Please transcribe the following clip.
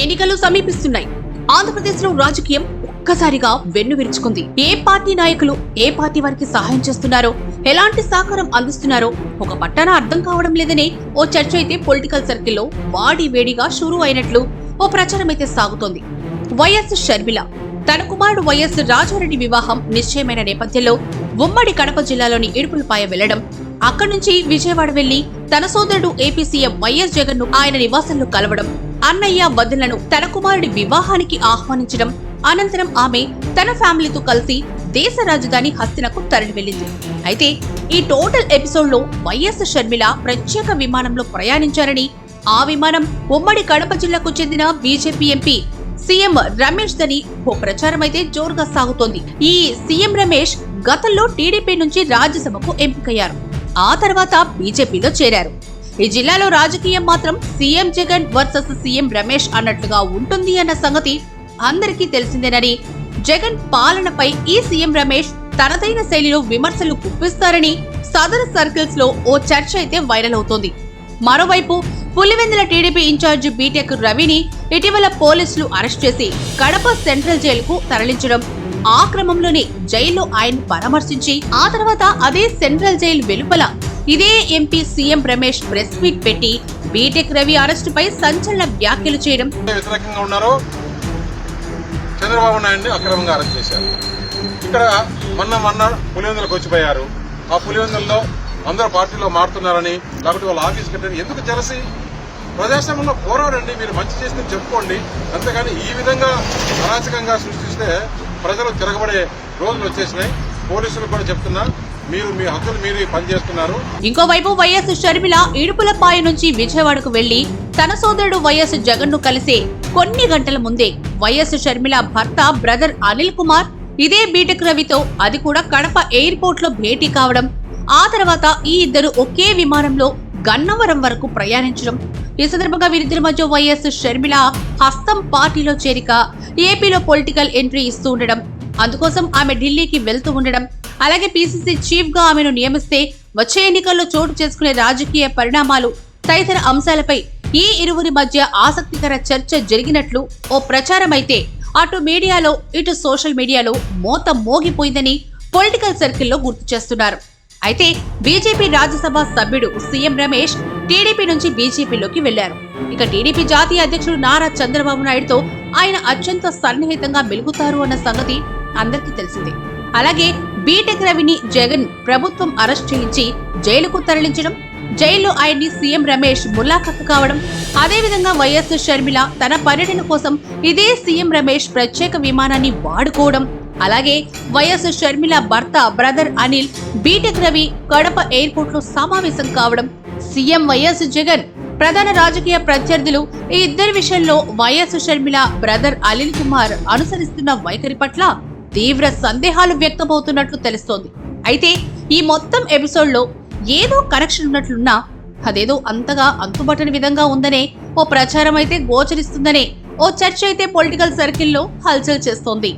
ఎన్నికలు సమీపిస్తున్నాయి. ఆంధ్రప్రదేశ్లో రాజకీయం ఒక్కసారిగా వెన్నువిరుచుకుంది. ఏ పార్టీ నాయకులు ఏ పార్టీ వారికి సహాయం చేస్తున్నారో, ఎలాంటి సహకారం అందిస్తున్నారో ఒక పట్టాన అర్థం కావడం లేదనే ఓ చర్చ అయితే పొలిటికల్ సర్కిల్లో వాడి వేడిగా షురూ అయినట్లు ఓ ప్రచారం అయితే సాగుతోంది. వైఎస్ షర్మిల తన కుమారుడు వైఎస్ రాజారెడ్డి వివాహం నిశ్చయమైన నేపథ్యంలో ఉమ్మడి కడప జిల్లాలోని ఇడుపులపాయ వెళ్లడం, అక్కడి నుంచి విజయవాడ వెళ్లి తన సోదరుడు ఏపీ సీఎం వైఎస్ జగన్ ను ఆయన నివాసంలో కలవడం, అన్నయ్య వదినలను తన కుమారుడి వివాహానికి ఆహ్వానించడం, అనంతరం ఆమె తన ఫ్యామిలీతో కలిసి దేశ రాజధాని హస్తినకు తరలి వెళ్లింది. అయితే ఈ టోటల్ ఎపిసోడ్ లో వైఎస్ షర్మిల ప్రత్యేక విమానంలో ప్రయాణించారని, ఆ విమానం ఉమ్మడి కడప జిల్లాకు చెందిన బీజేపీ ఎంపీ సీఎం రమేష్ దని ఓ ప్రచారం అయితే జోరుగా సాగుతోంది. ఈ సీఎం రమేష్ గతంలో టీడీపీ నుంచి రాజ్యసభకు ఎంపికయ్యారు. ఆ తర్వాత బీజేపీలో చేరారు. ఈ జిల్లాలో రాజకీయం మాత్రం CM Jagan versus CM Ramesh అన్నట్లుగా ఉంటుంది అన్న సంగతి అందరికీ తెలిసిందేనని, జగన్ పాలనపై ఈ సీఎం రమేష్ తనదైన శైలిలో విమర్శలు గుప్పిస్తారని సదరు సర్కిల్స్ లో ఓ చర్చ అయితే వైరల్ అవుతోంది. మరోవైపు పులివెందుల టీడీపీ ఇన్ఛార్జి బీటెక్ రవిని ఇటీవల పోలీసులు అరెస్ట్ చేసి కడప సెంట్రల్ జైలుకు తరలించడం, ఆ క్రమంలోనే జైల్లో ఆయన పరామర్శించి ఆ తర్వాత అదే సెంట్రల్ జైలు వెలుపల ఇదే MP CM Ramesh press meet పెట్టి బీటెక్ రవి అరెస్టుపై సంచలన వ్యాఖ్యలు చేయడం, వ్యతిరేకంగా ఉన్నారో చంద్రబాబు నాయుడిని అక్రమంగా అరెస్ట్ చేశారు. ఇక్కడ మొన్న పులివెందులకు వచ్చిపోయారు. ఆ పులివెందుల్లో అందరూ పార్టీలో మారుతున్నారని, కాబట్టి వాళ్ళ ఆఫీస్ కట్టారు. ఎందుకు జలసి? ప్రజాస్వామ్యంలో పోరాడండి, మీరు మంచి చేస్తే చెప్పుకోండి. అంతేగాని ఈ విధంగా అరాచకంగా సృష్టిస్తే ప్రజలు తిరగబడే రోజులు వచ్చేసినాయి. పోలీసులు కూడా చెప్తున్నా, మీరు మీ హక్కులు మీరు పనిచేస్తున్నారు. ఇంకోవైపు వైఎస్ షర్మిల ఇడుపులపాయ నుంచి విజయవాడకు వెళ్లి తన సోదరుడు వైఎస్ జగన్ ను కలిసే కొన్ని గంటల ముందే వైఎస్ షర్మిల భర్త బ్రదర్ అనిల్ కుమార్ ఇదే బీటెక్ రవితో, అది కూడా కడప ఎయిర్పోర్ట్ లో భేటీ కావడం, ఆ తర్వాత ఈ ఇద్దరు ఒకే విమానంలో గన్నవరం వరకు ప్రయాణించడం, ఈ సందర్భంగా వీరిద్దరి మధ్య వైఎస్ షర్మిల హస్తం పార్టీలో చేరిక, ఏపీలో పొలిటికల్ ఎంట్రీ ఇస్తూ ఉండడం, అందుకోసం ఆమె ఢిల్లీకి వెళ్తూ ఉండడం, అలాగే పీసీసీ చీఫ్ గా ఆమెను నియమిస్తే వచ్చే ఎన్నికల్లో చోటు చేసుకునే రాజకీయ పరిణామాలు తదితర అంశాలపై ఈ ఇరువురి మధ్య ఆసక్తికర చర్చ జరిగినట్లు ఓ ప్రచారం అయితే అటు మీడియాలో ఇటు సోషల్ మీడియాలో మోత మోగిపోయిందని పొలిటికల్ సర్కిల్లో గుర్తు చేస్తున్నారు. అయితే బీజేపీ రాజ్యసభ సభ్యుడు సీఎం రమేష్ టీడీపీ నుంచి బీజేపీలోకి వెళ్లారు. ఇక టీడీపీ జాతీయ అధ్యక్షుడు నారా చంద్రబాబు నాయుడుతో ఆయన అత్యంత సన్నిహితంగా మెలుగుతారు అన్న సంగతి అందరికీ తెలిసిందే. అలాగే బీటెక్ రవిని జగన్ ప్రభుత్వం అరెస్ట్ చేయించి జైలుకు తరలించడం, జైల్లో ఆయన్ని సీఎం రమేష్ ములాఖతు కావడం, అదేవిధంగా వైఎస్ షర్మిల తన పర్యటన కోసం ఇదే సీఎం రమేష్ ప్రత్యేక విమానాన్ని వాడుకోవడం, అలాగే వైఎస్ షర్మిల భర్త brother Anil BTech Ravi Kadapa airport లో సమావేశం కావడం, సీఎం వైఎస్ జగన్ ప్రధాన రాజకీయ ప్రత్యర్థులు ఈ ఇద్దరి విషయంలో వైఎస్ షర్మిల బ్రదర్ అనిల్ కుమార్ అనుసరిస్తున్న వైఖరి పట్ల తీవ్ర సందేహాలు వ్యక్తమవుతున్నట్లు తెలుస్తోంది. అయితే ఈ మొత్తం ఎపిసోడ్ లో ఏదో కనెక్షన్ ఉన్నట్లున్నా అదేదో అంతగా అంతుబట్టని విధంగా ఉందనే ఓ ప్రచారం అయితే గోచరిస్తుందనే ఓ చర్చ అయితే పొలిటికల్ సర్కిల్లో హల్చల్ చేస్తోంది.